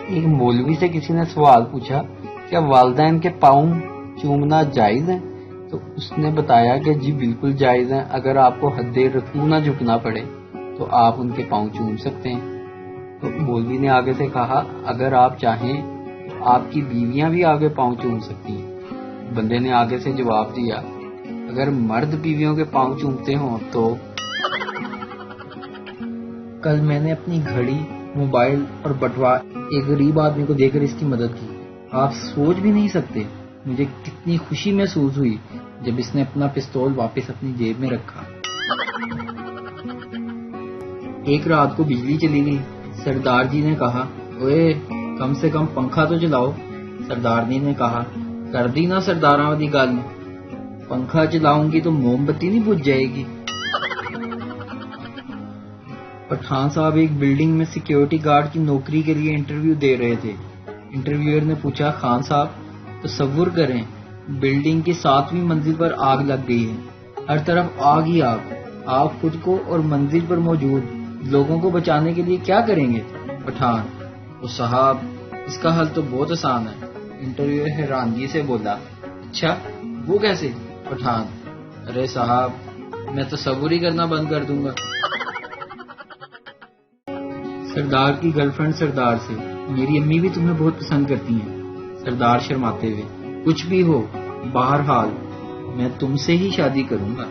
ایک مولوی سے کسی نے سوال پوچھا کیا والدین کے پاؤں چومنا جائز ہے؟ تو اس نے بتایا کہ جی بالکل جائز ہے، اگر آپ کو حد رکوع نہ جھکنا پڑے تو آپ ان کے پاؤں چوم سکتے ہیں۔ تو مولوی نے آگے سے کہا اگر آپ چاہیں تو آپ کی بیویاں بھی آگے پاؤں چوم سکتی ہیں۔ بندے نے آگے سے جواب دیا اگر مرد بیویوں کے پاؤں چومتے ہوں تو۔ کل میں نے اپنی گھڑی، موبائل اور بٹوا ایک غریب آدمی کو دے کر اس کی مدد کی۔ آپ سوچ بھی نہیں سکتے مجھے کتنی خوشی محسوس ہوئی جب اس نے اپنا پستول واپس اپنی جیب میں رکھا۔ ایک رات کو بجلی چلی گئی۔ سردار جی نے کہا اوئے کم سے کم پنکھا تو چلاؤ۔ سردارنی نے کہا کر دی نا سرداراں دی گل، پنکھا چلاؤں گی تو موم بتی نہیں بجھ جائے گی۔ پٹھان صاحب ایک بلڈنگ میں سیکیورٹی گارڈ کی نوکری کے لیے انٹرویو دے رہے تھے۔ انٹرویور نے پوچھا خان صاحب تصور کریں بلڈنگ کی 7ویں منزل پر آگ لگ گئی ہے، ہر طرف آگ ہی آگ، آپ خود کو اور منزل پر موجود لوگوں کو بچانے کے لیے کیا کریں گے؟ پٹھان تو صاحب اس کا حل تو بہت آسان ہے۔ انٹرویور حیرانگی سے بولا اچھا وہ کیسے؟ پٹھان ارے صاحب میں تصور ہی کرنا بند کر دوں گا۔ سردار کی گرل فرینڈ سردار سے میری امی بھی تمہیں بہت پسند کرتی ہیں۔ سردار شرماتے ہوئے کچھ بھی ہو بہرحال میں تم سے ہی شادی کروں گا۔